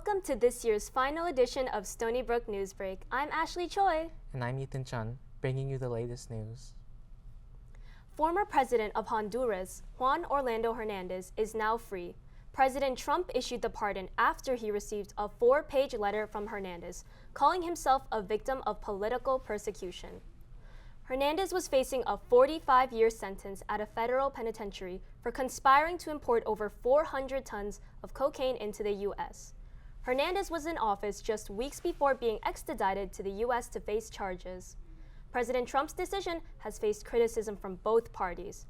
Welcome to this year's final edition of Stony Brook Newsbreak. I'm Ashley Choi. And I'm Ethan Chun, bringing you the latest news. Former President of Honduras, Juan Orlando Hernandez, is now free. President Trump issued the pardon after he received a 4-page letter from Hernandez, calling himself a victim of political persecution. Hernandez was facing a 45-year sentence at a federal penitentiary for conspiring to import over 400 tons of cocaine into the U.S. Hernandez was in office just weeks before being extradited to the U.S. to face charges. President Trump's decision has faced criticism from both parties.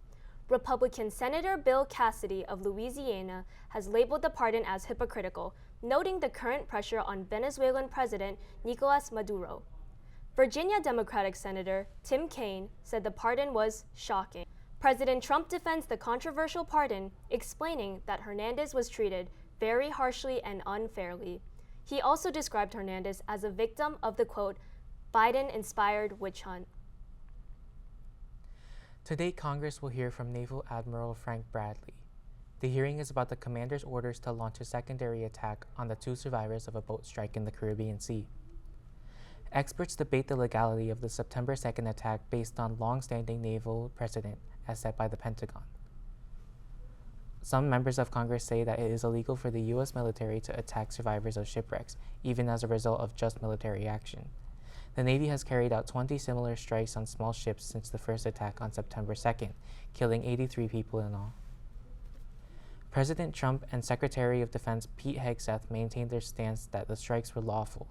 Republican Senator Bill Cassidy of Louisiana has labeled the pardon as hypocritical, noting the current pressure on Venezuelan President Nicolas Maduro. Virginia Democratic Senator Tim Kaine said the pardon was shocking. President Trump defends the controversial pardon, explaining that Hernandez was treated very harshly and unfairly. He also described Hernandez as a victim of the, quote, Biden-inspired witch hunt. Today, Congress will hear from Naval Admiral Frank Bradley. The hearing is about the commander's orders to launch a secondary attack on the 2 survivors of a boat strike in the Caribbean Sea. Experts debate the legality of the September 2nd attack based on long-standing naval precedent as set by the Pentagon. Some members of Congress say that it is illegal for the U.S. military to attack survivors of shipwrecks, even as a result of just military action. The Navy has carried out 20 similar strikes on small ships since the first attack on September 2nd, killing 83 people in all. President Trump and Secretary of Defense Pete Hegseth maintained their stance that the strikes were lawful.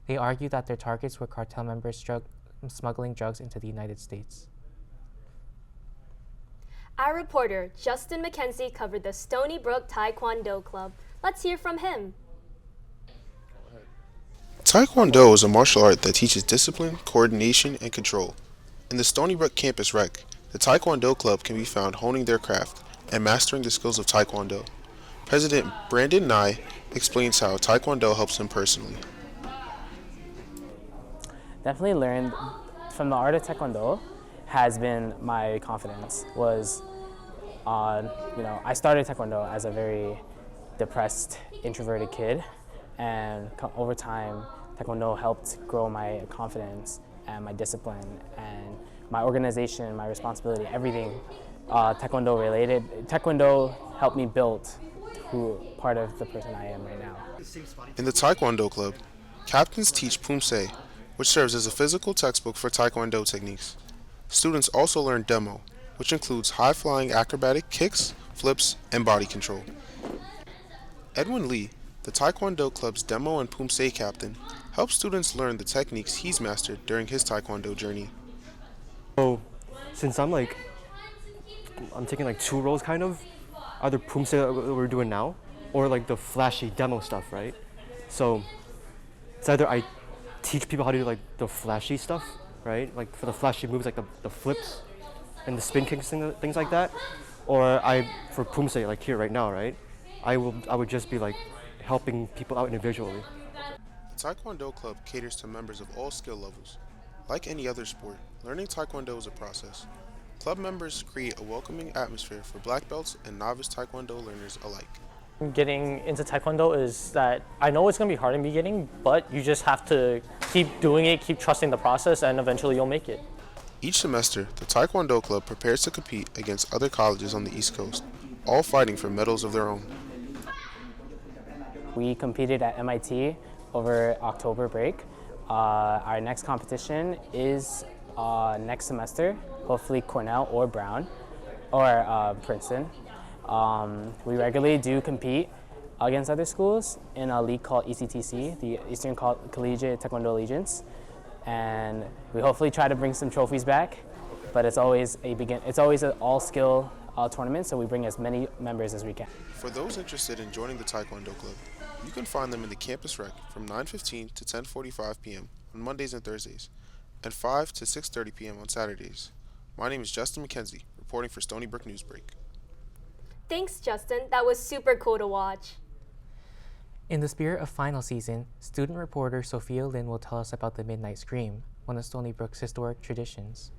They argued that their targets were cartel members smuggling drugs into the United States. Our reporter, Justin McKenzie, covered the Stony Brook Taekwondo Club. Let's hear from him. Taekwondo is a martial art that teaches discipline, coordination, and control. In the Stony Brook Campus Rec, the Taekwondo Club can be found honing their craft and mastering the skills of Taekwondo. President Brandon Nye explains how Taekwondo helps him personally. Definitely learned from the art of Taekwondo has been my confidence. I started Taekwondo as a very depressed, introverted kid, and over time, Taekwondo helped grow my confidence and my discipline and my organization, my responsibility, everything Taekwondo related. Taekwondo helped me build part of the person I am right now. In the Taekwondo Club, captains teach Pumse, which serves as a physical textbook for Taekwondo techniques. Students also learn Demo, which includes high-flying acrobatic kicks, flips, and body control. Edwin Lee, the Taekwondo Club's Demo and Pumse captain, helps students learn the techniques he's mastered during his Taekwondo journey. So, since I'm taking 2 roles kind of, either Pumse that we're doing now, or the flashy demo stuff, right? So, it's either I teach people how to do the flashy stuff, right? For the flashy moves, the flips and the spin kicks and things like that, or for Pumse, here right now, right? I would just be helping people out individually. The Taekwondo Club caters to members of all skill levels. Like any other sport, learning Taekwondo is a process. Club members create a welcoming atmosphere for black belts and novice Taekwondo learners alike. Getting into Taekwondo is that I know it's going to be hard in the beginning, but you just have to keep doing it, keep trusting the process, and eventually you'll make it. Each semester, the Taekwondo Club prepares to compete against other colleges on the East Coast, all fighting for medals of their own. We competed at MIT over October break. Our next competition is next semester, hopefully Cornell or Brown or Princeton. We regularly do compete against other schools in a league called ECTC, the Eastern Collegiate Taekwondo Allegiance, and we hopefully try to bring some trophies back. But it's always an all-skill tournament, so we bring as many members as we can. For those interested in joining the Taekwondo Club, you can find them in the Campus Rec from 9:15 to 10:45 p.m. on Mondays and Thursdays, and 5 to 6:30 p.m. on Saturdays. My name is Justin McKenzie, reporting for Stony Brook Newsbreak. Thanks, Justin. That was super cool to watch. In the spirit of final season, student reporter Sophia Lin will tell us about the Midnight Scream, one of Stony Brook's historic traditions.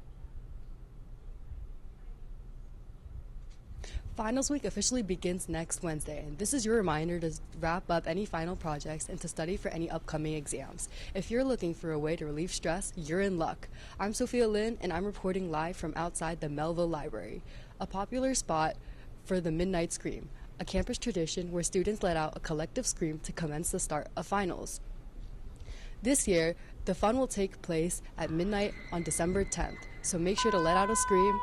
Finals week officially begins next Wednesday, and this is your reminder to wrap up any final projects and to study for any upcoming exams. If you're looking for a way to relieve stress, you're in luck. I'm Sophia Lin, and I'm reporting live from outside the Melville Library, a popular spot for the Midnight Scream, a campus tradition where students let out a collective scream to commence the start of finals. This year, the fun will take place at midnight on December 10th, so make sure to let out a scream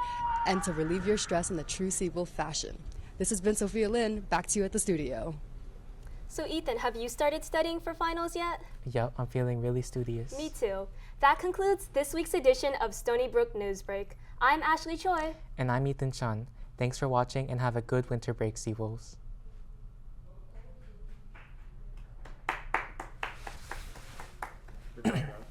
and to relieve your stress in the true Seawolf fashion. This has been Sophia Lin, back to you at the studio. So Ethan, have you started studying for finals yet? Yup, I'm feeling really studious. Me too. That concludes this week's edition of Stony Brook Newsbreak. I'm Ashley Choi. And I'm Ethan Chun. Thanks for watching and have a good winter break, Seawolves.